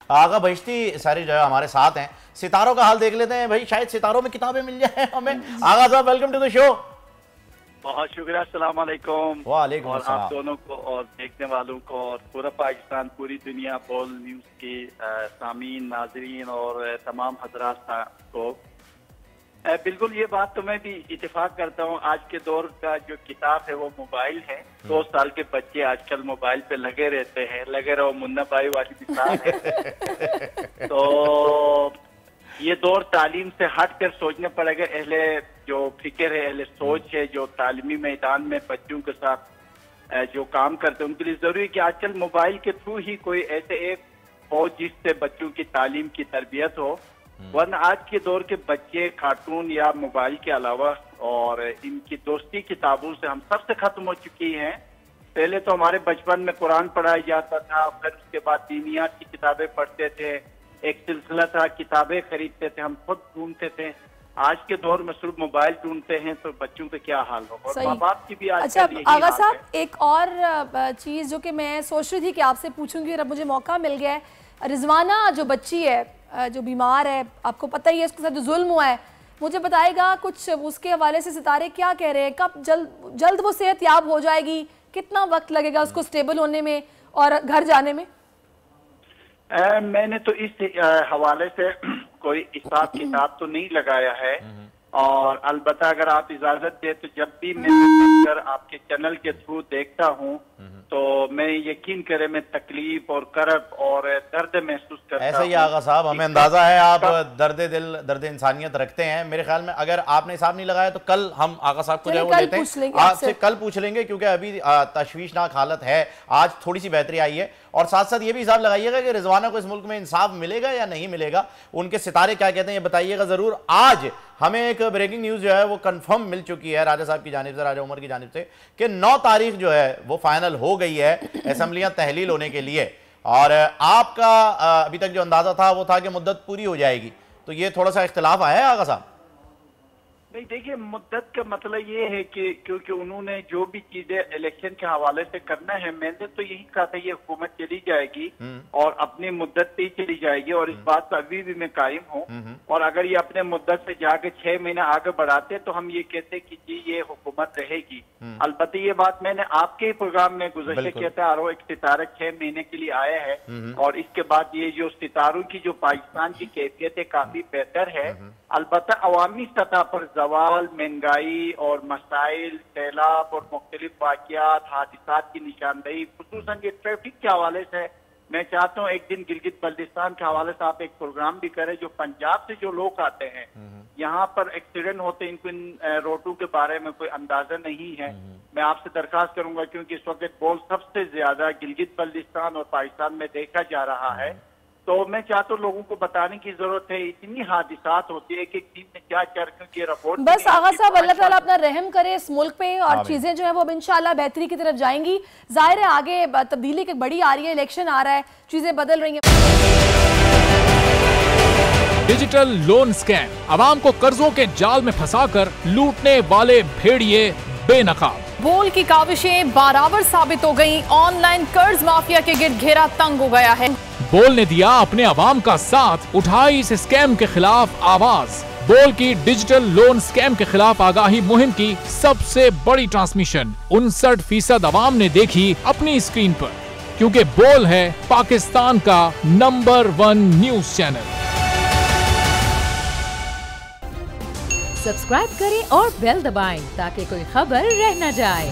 آغا بہشتی ساری جو ہے ہمارے ساتھ ہیں. ستاروں کا حال دیکھ لیتے ہیں بھائی, شاید ستاروں میں کتابیں مل جائیں ہمیں. آغا صاحب ویلکم ٹو دی شو. بہت شکریہ, السلام علیکم. وعلیکم السلام. اور آپ دونوں کو اور دیکھنے والوں کو اور پورا پاکستان, پوری دنیا, بول نیوز کے سامعین, ناظرین اور تمام حضرات کو بالکل یہ بات تو میں بھی اتفاق کرتا ہوں. آج کے دور کا جو کتاب ہے وہ موبائل ہے. 2 سال کے بچے آج کل موبائل پہ لگے رہتے ہیں, لگے رہو منا بھائی والی مثال ہے. تو یہ دور تعلیم سے ہٹ کر سوچنا پڑے گا. اہل جو فکر ہے, اہل سوچ ہے, جو تعلیمی میدان میں بچوں کے ساتھ جو کام کرتے ہیں, ان کے لیے ضروری ہے کہ آج کل موبائل کے تھرو ہی کوئی ایسے ایپ ہو جس سے بچوں کی تعلیم کی تربیت ہو. ورنہ آج کے دور کے بچے کارٹون یا موبائل کے علاوہ اور ان کی دوستی کتابوں سے ہم سب سے ختم ہو چکی ہیں. پہلے تو ہمارے بچپن میں قرآن پڑھایا جاتا تھا, پھر اس کے بعد دینیات کی کتابیں پڑھتے تھے, ایک سلسلہ تھا, کتابیں خریدتے تھے, ہم خود ڈھونڈتے تھے. آج کے دور میں صرف موبائل ڈھونڈتے ہیں, تو بچوں کا کیا حال ہوگا, اور ماں باپ کی بھی آج کل یہی حال ہے. آغا صاحب ایک اور چیز جو کہ میں سوچ رہی تھی کہ آپ سے پوچھوں گی اور اب مجھے موقع مل گیا ہے. رضوانہ جو بچی ہے, جو بیمار ہے, آپ کو پتہ ہی ہے اس کے ساتھ جو ظلم ہوا ہے, مجھے بتائے گا کچھ اس کے حوالے سے ستارے کیا کہہ رہے ہیں, کب جلد وہ صحت یاب ہو جائے گی, کتنا وقت لگے گا اس کو سٹیبل ہونے میں اور گھر جانے میں؟ میں نے تو اس حوالے سے کوئی حساب کتاب تو نہیں لگایا ہے, اور البتہ اگر آپ اجازت دیں تو جب بھی میں آپ کے چینل کے تھرو دیکھتا ہوں تو میں یقین کرے میں تکلیف اور کرب اور درد محسوس کرتا ہوں. ایسے ہی آغا صاحب, ہمیں اندازہ ہے آپ درد دل, درد انسانیت رکھتے ہیں. میرے خیال میں اگر آپ نے حساب نہیں لگایا تو کل ہم آغا صاحب کو جو ہے وہ لیتے ہیں, آپ سے کل پوچھ لیں گے, کیونکہ ابھی تشویشناک حالت ہے. آج تھوڑی سی بہتری آئی ہے. اور ساتھ ساتھ یہ بھی حساب لگائیے گا کہ رضوانہ کو اس ملک میں انصاف ملے گا یا نہیں ملے گا, ان کے ستارے کیا کہتے ہیں یہ بتائیے گا ضرور. آج ہمیں ایک بریکنگ نیوز جو ہے وہ کنفرم مل چکی ہے راجہ صاحب کی جانب سے, راجہ عمر کی جانب سے, کہ 9 تاریخ جو ہے وہ فائنل ہو گئی ہے اسمبلیاں تحلیل ہونے کے لیے. اور آپ کا ابھی تک جو اندازہ تھا وہ تھا کہ مدت پوری ہو جائے گی, تو یہ تھوڑا سا اختلاف آیا ہے آغا صاحب؟ نہیں دیکھیے, مدت کا مسئلہ یہ ہے کہ کیونکہ انہوں نے جو بھی چیزیں الیکشن کے حوالے سے کرنا ہے, میں نے تو یہی کہا تھا یہ حکومت چلی جائے گی اور اپنی مدت پہ ہی چلی جائے گی, اور اس بات پر ابھی بھی میں قائم ہوں. اور اگر یہ اپنے مدت سے جا کے 6 مہینے آگے بڑھاتے تو ہم یہ کہتے کہ جی یہ حکومت رہے گی. البتہ یہ بات میں نے آپ کے پروگرام میں گزشتہ کیا تھا, اور ایک ستارہ 6 مہینے کے لیے آیا ہے, اور اس کے بعد یہ جو ستاروں کی جو پاکستان کی کیفیت ہے کافی بہتر ہے. البتہ عوامی سطح پر زوال, مہنگائی اور مسائل, سیلاب اور مختلف واقعات, حادثات کی نشاندہی, خصوصاً یہ ٹریفک کے حوالے سے میں چاہتا ہوں ایک دن گلگت بلتستان کے حوالے سے آپ ایک پروگرام بھی کریں. جو پنجاب سے جو لوگ آتے ہیں یہاں پر ایکسیڈنٹ ہوتے ہیں, ان کو روڈوں کے بارے میں کوئی اندازہ نہیں ہے. میں آپ سے درخواست کروں گا, کیونکہ اس وقت بول سب سے زیادہ گلگت بلتستان اور پاکستان میں دیکھا جا رہا ہے, تو میں چاہتا ہوں لوگوں کو بتانے کی ضرورت ہے. اتنی حادثات ہوتی ہے کہ ایک دن میں کیا کی رپورٹ. بس آغا صاحب اللہ تعالیٰ اپنا رحم کرے اس ملک پہ, اور چیزیں جو ہیں وہ اب انشاءاللہ بہتری کی طرف جائیں گی. ظاہر ہے آگے تبدیلی بڑی آ رہی ہے, الیکشن آ رہا ہے, چیزیں بدل رہی ہیں. ڈیجیٹل لون سکیم, عوام کو قرضوں کے جال میں پھنسا کر لوٹنے والے بھیڑیے بے نقاب. بول کی کاوشیں بارآور ثابت ہو گئیں, آن لائن قرض مافیا کے گرد گھیرا تنگ ہو گیا ہے. بول نے دیا اپنے عوام کا ساتھ, اٹھائی اس اسکیم کے خلاف آواز. بول کی ڈیجیٹل لون سکیم کے خلاف آگاہی مہم کی سب سے بڑی ٹرانسمیشن 59% عوام نے دیکھی اپنی اسکرین پر, کیونکہ بول ہے پاکستان کا نمبر 1 نیوز چینل. سبسکرائب کریں اور بیل دبائیں تاکہ کوئی خبر رہ نہ جائے.